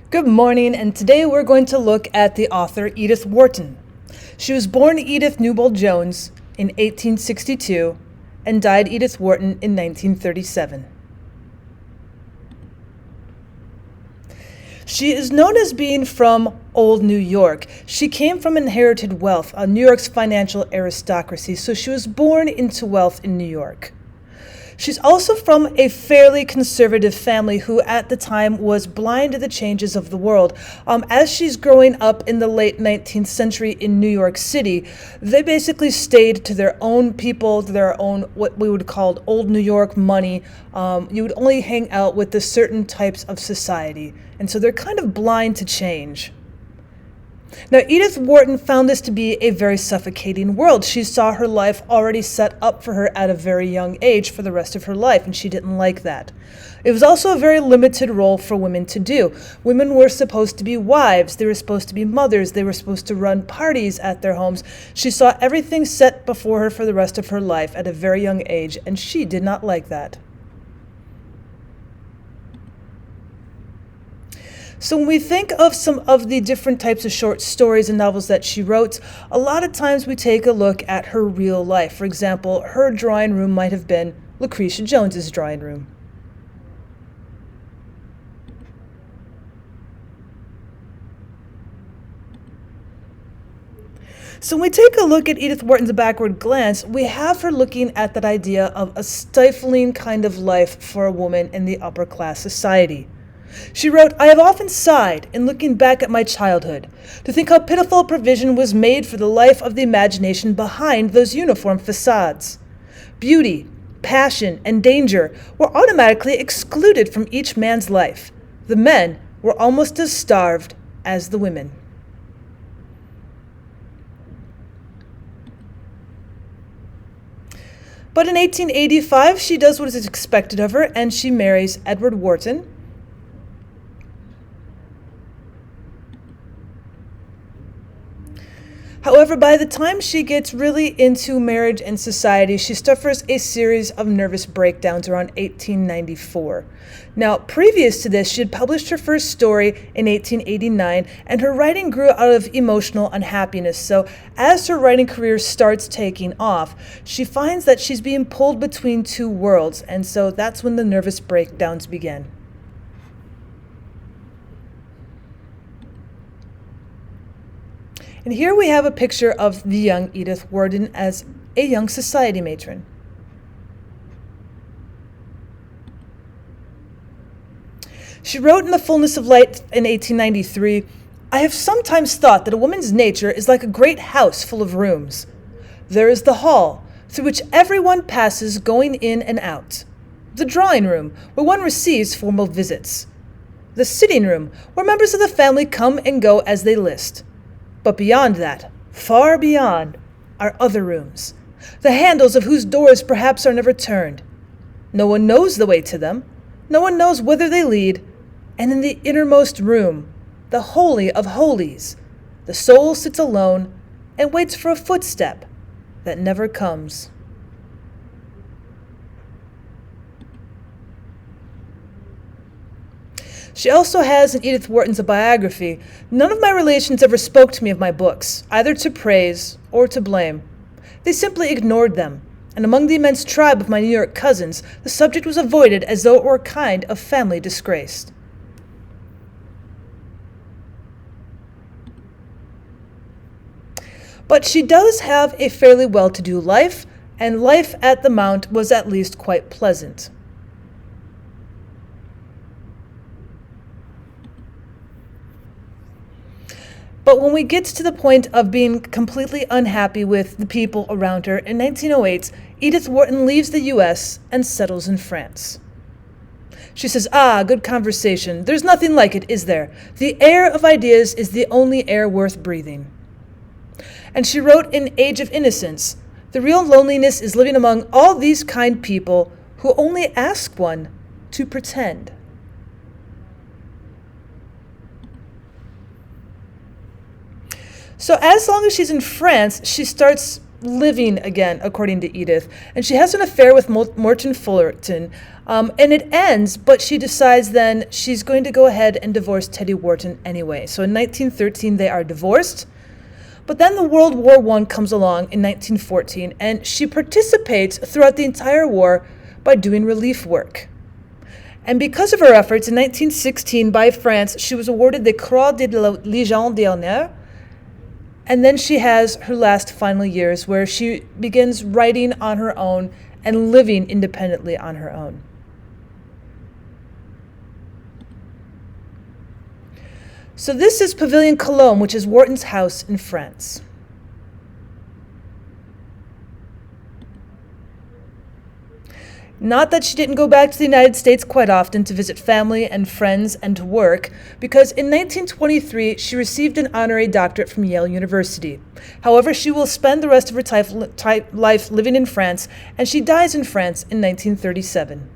Good morning, and today we're going to look at the author Edith Wharton. She was born Edith Newbold Jones in 1862 and died Edith Wharton in 1937. She is known as being from Old New York. She came from inherited wealth, New York's financial aristocracy, so she was born into wealth in New York. She's also from a fairly conservative family who at the time was blind to the changes of the world. As she's growing up in the late 19th century in New York City, they basically stayed to their own people, to their own what we would call Old New York money. You would only hang out with the certain types of society. And so they're kind of blind to change. Now, Edith Wharton found this to be a very suffocating world. She saw her life already set up for her at a very young age for the rest of her life, and she didn't like that. It was also a very limited role for women to do. Women were supposed to be wives, they were supposed to be mothers, they were supposed to run parties at their homes. She saw everything set before her for the rest of her life at a very young age, and she did not like that. So when we think of some of the different types of short stories and novels that she wrote, a lot of times we take a look at her real life. For example, her drawing room might have been Lucretia Jones's drawing room. So when we take a look at Edith Wharton's backward glance, we have her looking at that idea of a stifling kind of life for a woman in the upper class society. She wrote, "I have often sighed in looking back at my childhood, to think how pitiful provision was made for the life of the imagination behind those uniform facades. Beauty, passion, and danger were automatically excluded from each man's life. The men were almost as starved as the women." But in 1885, she does what is expected of her, and she marries Edward Wharton. However, by the time she gets really into marriage and society, she suffers a series of nervous breakdowns around 1894. Now, previous to this, she had published her first story in 1889, and her writing grew out of emotional unhappiness. So as her writing career starts taking off, she finds that she's being pulled between two worlds, and so that's when the nervous breakdowns begin. And here we have a picture of the young Edith Wharton as a young society matron. She wrote in The Fullness of Light in 1893, "I have sometimes thought that a woman's nature is like a great house full of rooms. There is the hall, through which everyone passes going in and out. The drawing room, where one receives formal visits. The sitting room, where members of the family come and go as they list. But beyond that, far beyond, are other rooms, the handles of whose doors perhaps are never turned. No one knows the way to them, no one knows whither they lead, and in the innermost room, the holy of holies, the soul sits alone and waits for a footstep that never comes." She also has in Edith Wharton's biography, "None of my relations ever spoke to me of my books, either to praise or to blame. They simply ignored them, and among the immense tribe of my New York cousins, the subject was avoided as though it were a kind of family disgrace." But she does have a fairly well-to-do life, and life at the Mount was at least quite pleasant. But when we get to the point of being completely unhappy with the people around her, in 1908, Edith Wharton leaves the U.S. and settles in France. She says, "Good conversation. There's nothing like it, is there? The air of ideas is the only air worth breathing." And she wrote in Age of Innocence, "The real loneliness is living among all these kind people who only ask one to pretend." So as long as she's in France, she starts living again, according to Edith, and she has an affair with Morton Fullerton, and it ends, but she decides then she's going to go ahead and divorce Teddy Wharton anyway. So in 1913, they are divorced. But then the World War I comes along in 1914, and she participates throughout the entire war by doing relief work. And because of her efforts, in 1916, by France, she was awarded the Croix de la Légion d'honneur. And then she has her last final years where she begins writing on her own and living independently on her own. So this is Pavilion Cologne, which is Wharton's house in France. Not that she didn't go back to the United States quite often to visit family and friends and to work, because in 1923 she received an honorary doctorate from Yale University. However, she will spend the rest of her life living in France, and she dies in France in 1937.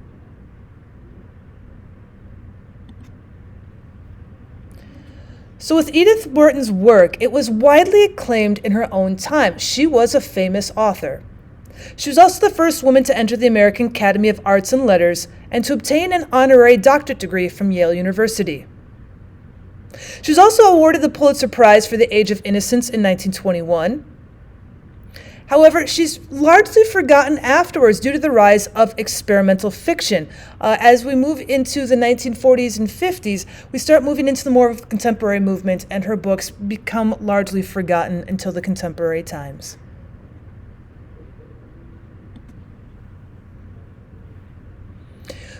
So with Edith Wharton's work, it was widely acclaimed in her own time. She was a famous author. She was also the first woman to enter the American Academy of Arts and Letters and to obtain an honorary doctorate degree from Yale University. She was also awarded the Pulitzer Prize for The Age of Innocence in 1921. However, she's largely forgotten afterwards due to the rise of experimental fiction. As we move into the 1940s and 50s, we start moving into the more of contemporary movement, and her books become largely forgotten until the contemporary times.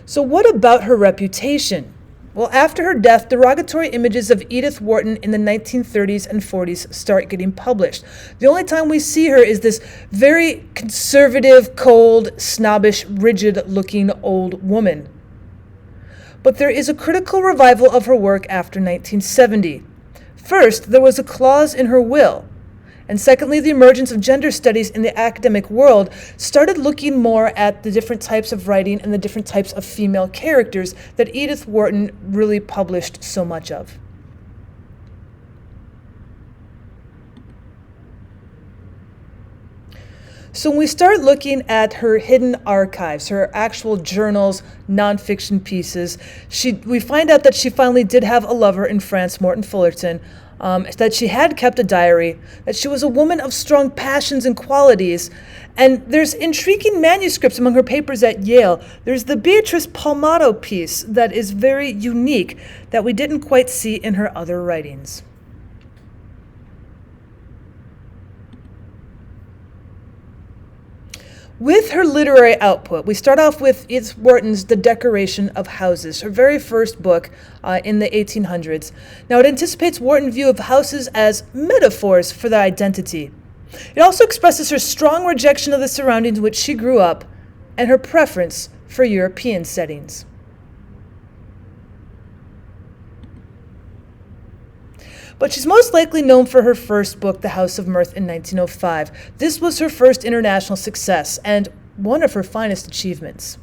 So what about her reputation? Well, after her death, derogatory images of Edith Wharton in the 1930s and 40s start getting published. The only time we see her is this very conservative, cold, snobbish, rigid-looking old woman. But there is a critical revival of her work after 1970. First, there was a clause in her will. And secondly, the emergence of gender studies in the academic world started looking more at the different types of writing and the different types of female characters that Edith Wharton really published so much of. So when we start looking at her hidden archives, her actual journals, nonfiction pieces, we find out that she finally did have a lover in France, Morton Fullerton, that she had kept a diary, that she was a woman of strong passions and qualities. And there's intriguing manuscripts among her papers at Yale. There's the Beatrice Palmato piece that is very unique that we didn't quite see in her other writings. With her literary output, we start off with Edith Wharton's The Decoration of Houses, her very first book in the 1800s. Now, it anticipates Wharton's view of houses as metaphors for their identity. It also expresses her strong rejection of the surroundings in which she grew up and her preference for European settings. But she's most likely known for her first book, The House of Mirth, in 1905. This was her first international success and one of her finest achievements.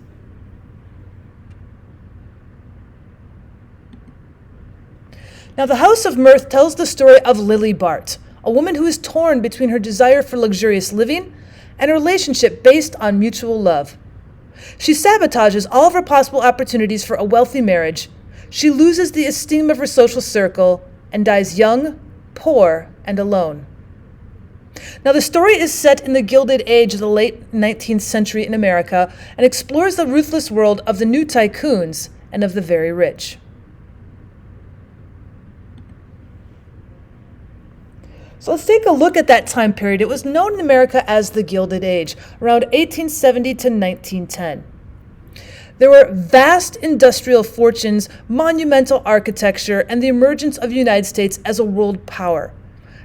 Now, The House of Mirth tells the story of Lily Bart, a woman who is torn between her desire for luxurious living and a relationship based on mutual love. She sabotages all of her possible opportunities for a wealthy marriage. She loses the esteem of her social circle and dies young, poor, and alone. Now, the story is set in the Gilded Age of the late 19th century in America and explores the ruthless world of the new tycoons and of the very rich. So let's take a look at that time period. It was known in America as the Gilded Age, around 1870 to 1910. There were vast industrial fortunes, monumental architecture, and the emergence of the United States as a world power.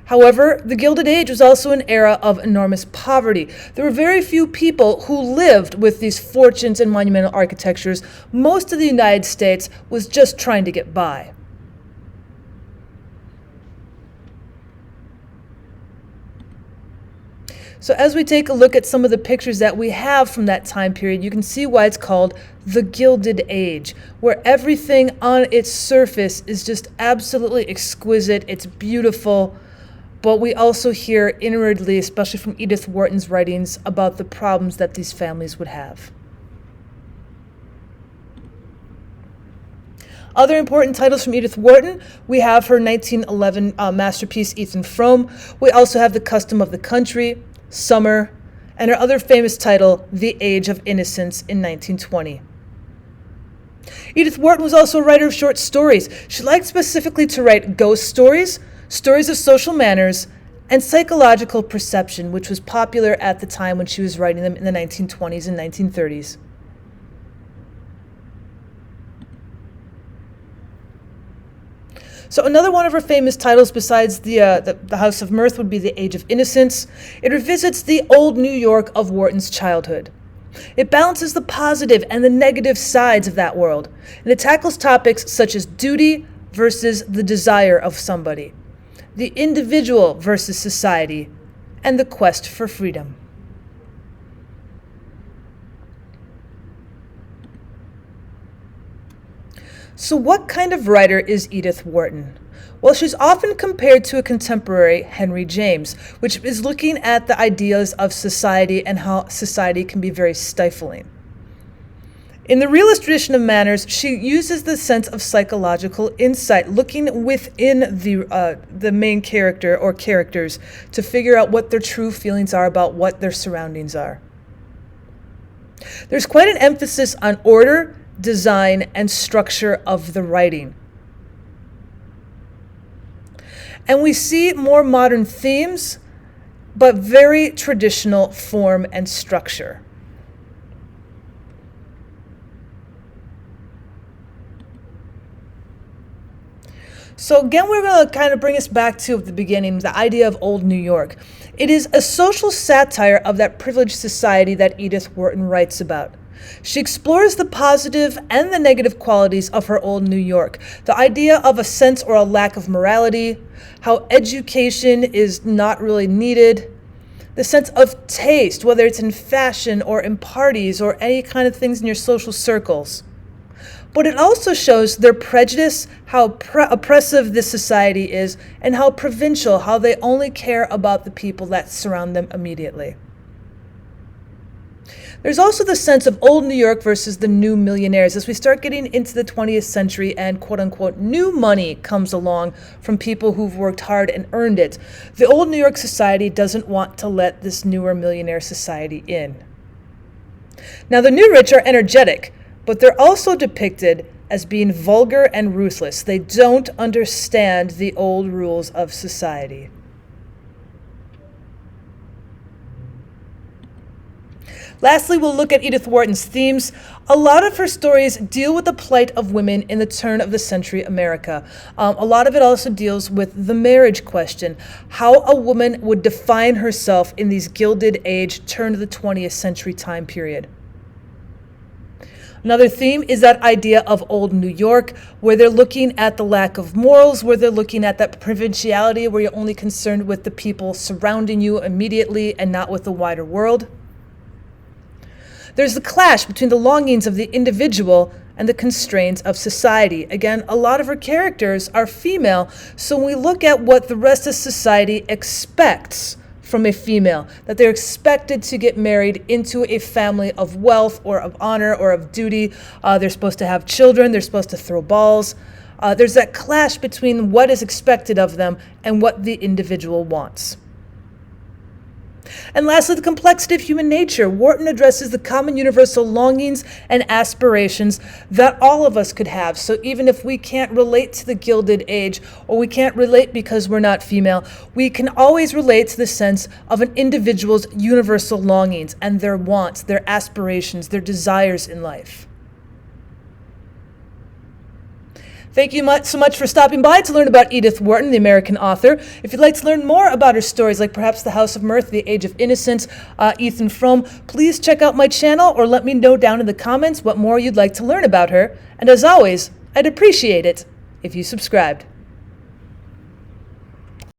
However, the Gilded Age was also an era of enormous poverty. There were very few people who lived with these fortunes and monumental architectures. Most of the United States was just trying to get by. So as we take a look at some of the pictures that we have from that time period, you can see why it's called the Gilded Age, where everything on its surface is just absolutely exquisite. It's beautiful. but we also hear inwardly, especially from Edith Wharton's writings, about the problems that these families would have. Other important titles from Edith Wharton, we have her 1911 masterpiece, Frome. We also have The Custom of the Country, Summer, and her other famous title, The Age of Innocence in 1920. Edith Wharton was also a writer of short stories. She liked specifically to write ghost stories, stories of social manners, and psychological perception, which was popular at the time when she was writing them in the 1920s and 1930s. So another one of her famous titles besides the House of Mirth would be The Age of Innocence. It revisits the old New York of Wharton's childhood. It balances the positive and the negative sides of that world, and it tackles topics such as duty versus the desire of somebody, the individual versus society, and the quest for freedom. So what kind of writer is Edith Wharton? Well, she's often compared to a contemporary, Henry James, which is looking at the ideas of society and how society can be very stifling. In the realist tradition of manners, she uses the sense of psychological insight, looking within the main character or characters to figure out what their true feelings are about what their surroundings are. There's quite an emphasis on order, design, and structure of the writing. And we see more modern themes, but very traditional form and structure. So again, we're going to kind of bring us back to the beginning, the idea of old New York. It is a social satire of that privileged society that Edith Wharton writes about. She explores the positive and the negative qualities of her old New York, the idea of a sense or a lack of morality, how education is not really needed, the sense of taste, whether it's in fashion or in parties or any kind of things in your social circles. But it also shows their prejudice, how oppressive this society is, and how provincial, how they only care about the people that surround them immediately. There's also the sense of old New York versus the new millionaires as we start getting into the 20th century and quote-unquote new money comes along from people who've worked hard and earned it. The old New York society doesn't want to let this newer millionaire society in. Now the new rich are energetic, but they're also depicted as being vulgar and ruthless. They don't understand the old rules of society. Lastly, we'll look at Edith Wharton's themes. A lot of her stories deal with the plight of women in the turn of the century America. A lot of it also deals with the marriage question, how a woman would define herself in these Gilded Age, turn of the 20th century time period. Another theme is that idea of old New York, where they're looking at the lack of morals, where they're looking at that provinciality, where you're only concerned with the people surrounding you immediately and not with the wider world. There's the clash between the longings of the individual and the constraints of society. Again, a lot of her characters are female, so when we look at what the rest of society expects from a female, that they're expected to get married into a family of wealth or of honor or of duty. They're supposed to have children. They're supposed to throw balls. There's that clash between what is expected of them and what the individual wants. And lastly, the complexity of human nature. Wharton addresses the common universal longings and aspirations that all of us could have. So even if we can't relate to the Gilded Age, or we can't relate because we're not female, we can always relate to the sense of an individual's universal longings and their wants, their aspirations, their desires in life. Thank you so much for stopping by to learn about Edith Wharton, the American author. If you'd like to learn more about her stories, like perhaps The House of Mirth, The Age of Innocence, Frome, please check out my channel or let me know down in the comments what more you'd like to learn about her. And as always, I'd appreciate it if you subscribed.